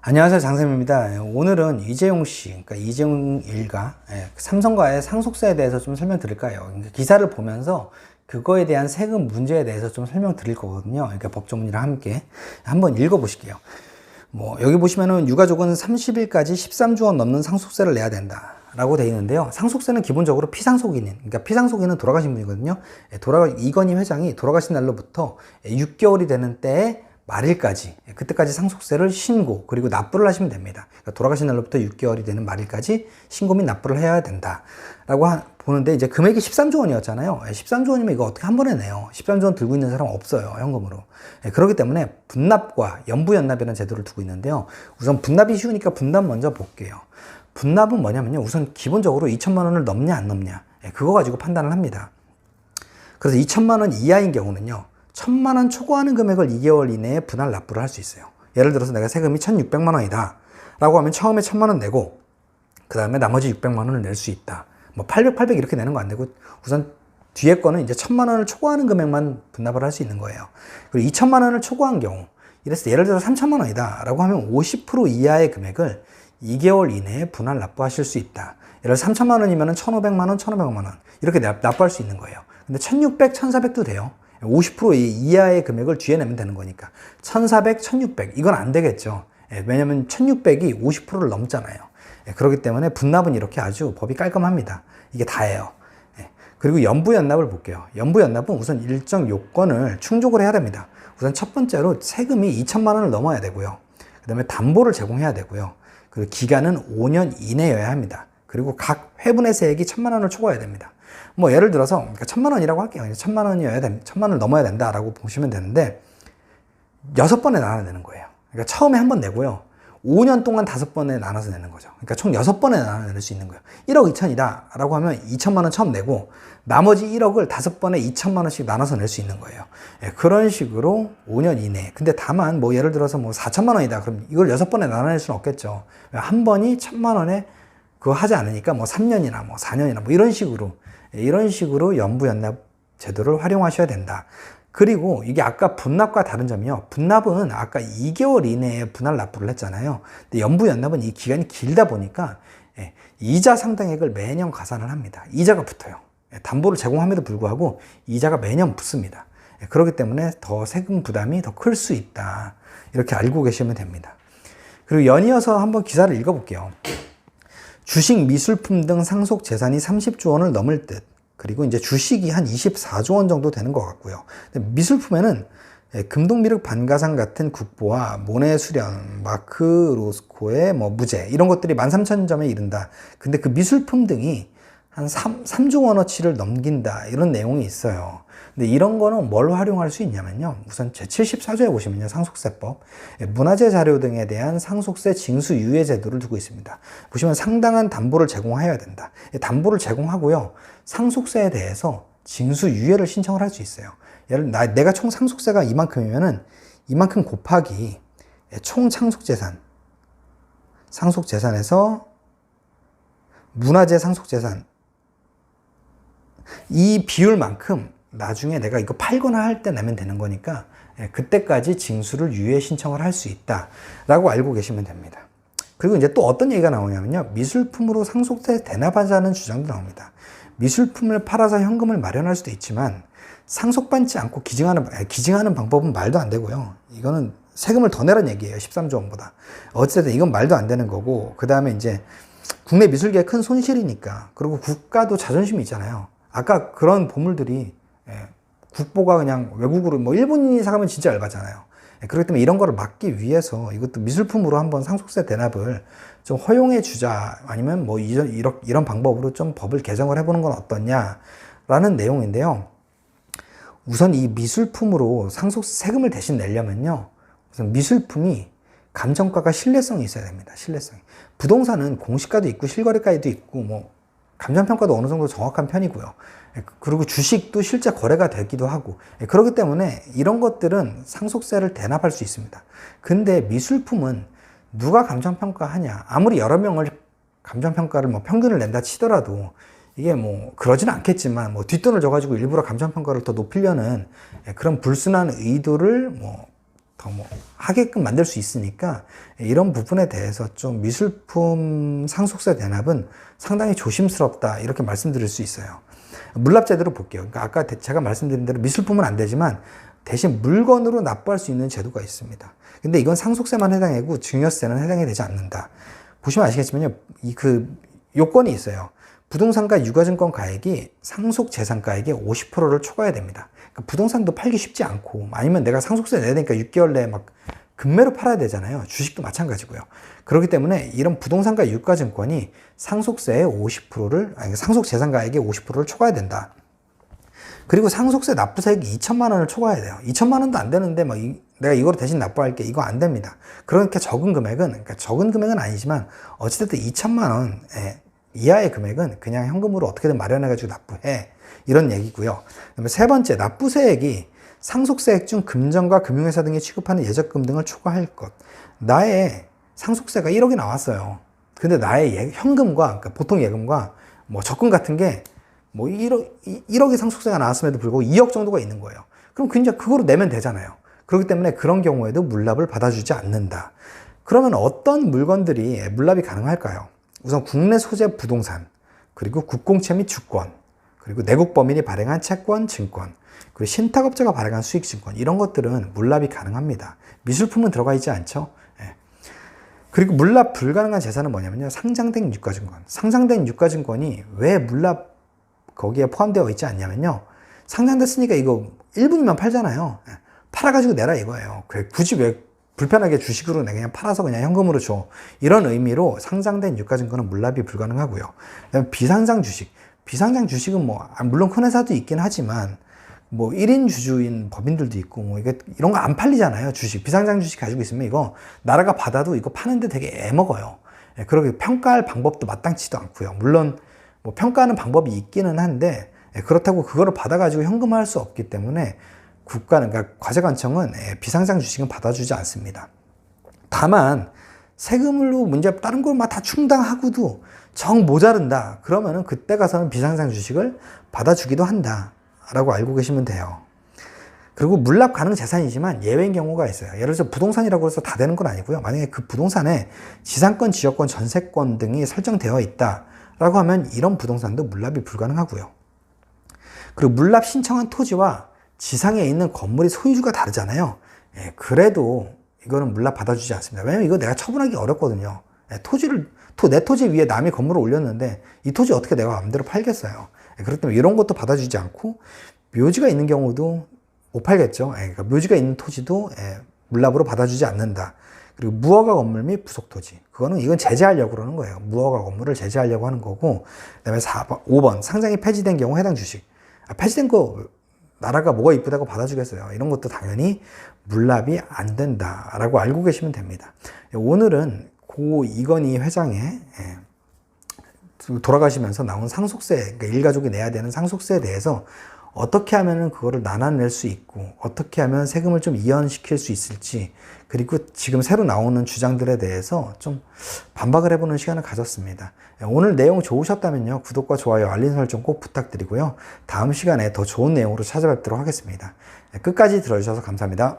안녕하세요, 장쌤입니다. 오늘은 이재용 씨, 그러니까 이재용 일가, 삼성과의 상속세에 대해서 좀 설명드릴까요? 그러니까 기사를 보면서 그거에 대한 세금 문제에 대해서 좀 설명드릴 거거든요. 그러니까 법조문이랑 함께 한번 읽어보실게요. 여기 보시면은 유가족은 30일까지 13조 원 넘는 상속세를 내야 된다 라고 되어 있는데요. 상속세는 기본적으로 피상속인인, 그러니까 피상속인은 돌아가신 분이거든요. 이건희 회장이 돌아가신 날로부터 6개월이 되는 때에 말일까지, 그때까지 상속세를 신고 그리고 납부를 하시면 됩니다. 그러니까 돌아가신 날로부터 6개월이 되는 말일까지 신고 및 납부를 해야 된다 라고 보는데, 이제 금액이 13조 원이었잖아요 13조 원이면 이거 어떻게 한 번에 내요? 13조 원 들고 있는 사람 없어요, 현금으로. 그렇기 때문에 분납과 연부연납이라는 제도를 두고 있는데요. 우선 분납이 쉬우니까 분납 먼저 볼게요. 분납은 뭐냐면요, 우선 기본적으로 2천만 원을 넘냐 안 넘냐, 그거 가지고 판단을 합니다. 그래서 2천만 원 이하인 경우는요, 1,000만 원 초과하는 금액을 2개월 이내에 분할 납부를 할 수 있어요. 예를 들어서 내가 세금이 1,600만 원이다 라고 하면 처음에 1,000만 원 내고 그 다음에 나머지 600만 원을 낼 수 있다. 800 이렇게 내는 거 안 되고 우선 뒤에 거는 이제 1,000만 원을 초과하는 금액만 분납을 할 수 있는 거예요. 그리고 2천만 원을 초과한 경우, 이래서 예를 들어서 3천만 원이다 라고 하면 50% 이하의 금액을 2개월 이내에 분할 납부하실 수 있다. 예를 들어서 3천만 원이면 1,500만 원, 1,500만 원 이렇게 납부할 수 있는 거예요. 근데 1,600, 1,400도 돼요. 50% 이하의 금액을 뒤에 내면 되는 거니까 1,400, 1,600 이건 안 되겠죠. 왜냐면 1,600이 50%를 넘잖아요. 그렇기 때문에 분납은 이렇게 아주 법이 깔끔합니다. 이게 다예요. 그리고 연부연납을 볼게요. 연부연납은 우선 일정 요건을 충족을 해야 됩니다. 우선 첫 번째로 세금이 2천만 원을 넘어야 되고요. 그 다음에 담보를 제공해야 되고요. 그리고 기간은 5년 이내여야 합니다. 그리고 각 회분의 세액이 1,000만 원을 초과해야 됩니다. 예를 들어서, 그러니까 1,000만 원이라고 할게요. 1,000만 원이어야 돼. 1,000만 원을 넘어야 된다라고 보시면 되는데, 6번에 나눠야 되는 거예요. 그러니까 처음에 한 번 내고요. 5년 동안 5번에 나눠서 내는 거죠. 그러니까 총 6번에 나눠 낼 수 있는 거예요. 1억 2천이다 라고 하면 2천만 원 처음 내고, 나머지 1억을 5번에 2천만 원씩 나눠서 낼 수 있는 거예요. 그런 식으로 5년 이내. 근데 다만, 예를 들어서 4천만 원이다. 그럼 이걸 6번에 나눠낼 수는 없겠죠. 한 번이 1,000만 원에 그거 하지 않으니까 3년이나 4년이나 이런 식으로 연부연납 제도를 활용하셔야 된다. 그리고 이게 아까 분납과 다른 점이요. 분납은 아까 2개월 이내에 분할 납부를 했잖아요. 근데 연부연납은 이 기간이 길다 보니까 이자 상당액을 매년 가산을 합니다. 이자가 붙어요. 담보를 제공함에도 불구하고 이자가 매년 붙습니다. 그렇기 때문에 더 세금 부담이 더 클 수 있다. 이렇게 알고 계시면 됩니다. 그리고 연이어서 한번 기사를 읽어볼게요. 주식, 미술품 등 상속 재산이 30조 원을 넘을 듯. 그리고 이제 주식이 한 24조 원 정도 되는 것 같고요. 미술품에는 금동미륵 반가상 같은 국보와 모네 수련, 마크 로스코의 무제 이런 것들이 13,000점에 이른다. 근데 그 미술품 등이 한 3조 원어치를 넘긴다. 이런 내용이 있어요. 근데 이런 거는 뭘 활용할 수 있냐면요. 우선 제74조에 보시면요. 상속세법. 문화재 자료 등에 대한 상속세 징수 유예 제도를 두고 있습니다. 보시면 상당한 담보를 제공해야 된다. 담보를 제공하고요. 상속세에 대해서 징수 유예를 신청을 할 수 있어요. 내가 총 상속세가 이만큼이면은 이만큼 곱하기 총 상속재산에서 문화재 상속재산 이 비율만큼 나중에 내가 이거 팔거나 할 때 내면 되는 거니까 그때까지 징수를 유예 신청을 할 수 있다라고 알고 계시면 됩니다. 그리고 이제 또 어떤 얘기가 나오냐면요. 미술품으로 상속세 대납하자는 주장도 나옵니다. 미술품을 팔아서 현금을 마련할 수도 있지만 상속받지 않고 기증하는 방법은 말도 안 되고요. 이거는 세금을 더 내라는 얘기예요. 13조 원보다. 어쨌든 이건 말도 안 되는 거고, 그 다음에 이제 국내 미술계에 큰 손실이니까, 그리고 국가도 자존심이 있잖아요. 아까 그런 보물들이 국보가 그냥 외국으로 일본인이 사가면 진짜 열받잖아요. 그렇기 때문에 이런 거를 막기 위해서 이것도 미술품으로 한번 상속세 대납을 좀 허용해 주자, 아니면 이런 방법으로 좀 법을 개정을 해보는 건 어떠냐라는 내용인데요. 우선 이 미술품으로 상속세 세금을 대신 내려면요. 우선 미술품이 감정가가 신뢰성이 있어야 됩니다. 신뢰성이. 부동산은 공시가도 있고 실거래가도 있고 감정평가도 어느 정도 정확한 편이고요. 그리고 주식도 실제 거래가 되기도 하고, 그렇기 때문에 이런 것들은 상속세를 대납할 수 있습니다. 근데 미술품은 누가 감정평가하냐, 아무리 여러 명을 감정평가를 평균을 낸다 치더라도 이게 그러지는 않겠지만 뒷돈을 줘가지고 일부러 감정평가를 더 높이려는 그런 불순한 의도를 더 뭐 하게끔 만들 수 있으니까 이런 부분에 대해서 좀 미술품 상속세 대납은 상당히 조심스럽다 이렇게 말씀드릴 수 있어요. 물납 제도로 볼게요. 그러니까 아까 제가 말씀드린 대로 미술품은 안 되지만 대신 물건으로 납부할 수 있는 제도가 있습니다. 근데 이건 상속세만 해당하고 증여세는 해당이 되지 않는다. 보시면 아시겠지만요, 그 요건이 있어요. 부동산과 유가증권 가액이 상속 재산가액의 50%를 초과해야 됩니다. 그러니까 부동산도 팔기 쉽지 않고, 아니면 내가 상속세 내야 되니까 6개월 내에 막 급매로 팔아야 되잖아요. 주식도 마찬가지고요. 그렇기 때문에 이런 부동산과 유가증권이 상속세의 50%를, 아니 상속 재산가액의 50%를 초과해야 된다. 그리고 상속세 납부세액이 2천만 원을 초과해야 돼요. 2천만 원도 안 되는데 막 내가 이걸 대신 납부할게, 이거 안 됩니다. 그러니까 적은 금액은, 그러니까 적은 금액은 아니지만 어찌됐든 2천만 원 이하의 금액은 그냥 현금으로 어떻게든 마련해가지고 납부해, 이런 얘기고요. 그다음에 세 번째, 납부세액이 상속세액 중 금전과 금융회사 등이 취급하는 예적금 등을 초과할 것. 나의 상속세가 1억이 나왔어요. 근데 나의 현금과, 그러니까 보통 예금과 뭐 적금 같은 게 뭐 1억의 상속세가 나왔음에도 불구하고 2억 정도가 있는 거예요. 그럼 그냥 그거로 내면 되잖아요. 그렇기 때문에 그런 경우에도 물납을 받아주지 않는다. 그러면 어떤 물건들이 물납이 가능할까요? 우선 국내 소재 부동산, 그리고 국공채 및 주권, 그리고 내국 범인이 발행한 채권, 증권, 그리고 신탁업자가 발행한 수익증권, 이런 것들은 물납이 가능합니다. 미술품은 들어가 있지 않죠? 예. 그리고 물납 불가능한 재산은 뭐냐면요, 상장된 유가증권. 상장된 유가증권이 왜 물납 거기에 포함되어 있지 않냐면요, 상장됐으니까 이거 1분이면 팔잖아요. 예. 팔아가지고 내라 이거예요. 굳이 왜 불편하게 주식으로 그냥 팔아서 그냥 현금으로 줘, 이런 의미로 상장된 유가증권은 물납이 불가능하고요. 비상장 주식, 비상장 주식은 뭐 물론 큰 회사도 있긴 하지만 뭐 1인 주주인 법인들도 있고 뭐 이런 거 안 팔리잖아요. 주식, 비상장 주식 가지고 있으면 이거 나라가 받아도 이거 파는데 되게 애먹어요. 그렇게 평가할 방법도 마땅치도 않고요. 물론 뭐 평가하는 방법이 있기는 한데 그렇다고 그거를 받아가지고 현금화할 수 없기 때문에 국가는, 그러니까 과세관청은 비상장 주식은 받아주지 않습니다. 다만 세금으로 문제 다른 걸 막 다 충당하고도 정 모자른다 그러면은 그때 가서는 비상장 주식을 받아주기도 한다 라고 알고 계시면 돼요. 그리고 물납 가능 재산이지만 예외인 경우가 있어요. 예를 들어서 부동산이라고 해서 다 되는 건 아니고요. 만약에 그 부동산에 지상권, 지역권, 전세권 등이 설정되어 있다 라고 하면 이런 부동산도 물납이 불가능하고요. 그리고 물납 신청한 토지와 지상에 있는 건물의 소유주가 다르잖아요. 그래도 이거는 물납 받아주지 않습니다. 왜냐면 이거 내가 처분하기 어렵거든요. 내 토지 위에 남이 건물을 올렸는데 이 토지 어떻게 내가 마음대로 팔겠어요. 그렇기 때문에 이런 것도 받아주지 않고, 묘지가 있는 경우도 못 팔겠죠. 그러니까 묘지가 있는 토지도 물납으로 받아주지 않는다. 그리고 무허가 건물 및 부속 토지, 이건 제재하려고 그러는 거예요. 무허가 건물을 제재하려고 하는 거고. 그다음에 5번 상장이 폐지된 경우 해당 주식. 폐지된 거 나라가 뭐가 이쁘다고 받아주겠어요. 이런 것도 당연히 물납이 안 된다라고 알고 계시면 됩니다. 오늘은 고 이건희 회장의 돌아가시면서 나온 상속세, 그러니까 일가족이 내야 되는 상속세에 대해서 어떻게 하면 그거를 나눠낼 수 있고, 어떻게 하면 세금을 좀 이연시킬 수 있을지, 그리고 지금 새로 나오는 주장들에 대해서 좀 반박을 해보는 시간을 가졌습니다. 오늘 내용 좋으셨다면요, 구독과 좋아요, 알림 설정 꼭 부탁드리고요. 다음 시간에 더 좋은 내용으로 찾아뵙도록 하겠습니다. 끝까지 들어주셔서 감사합니다.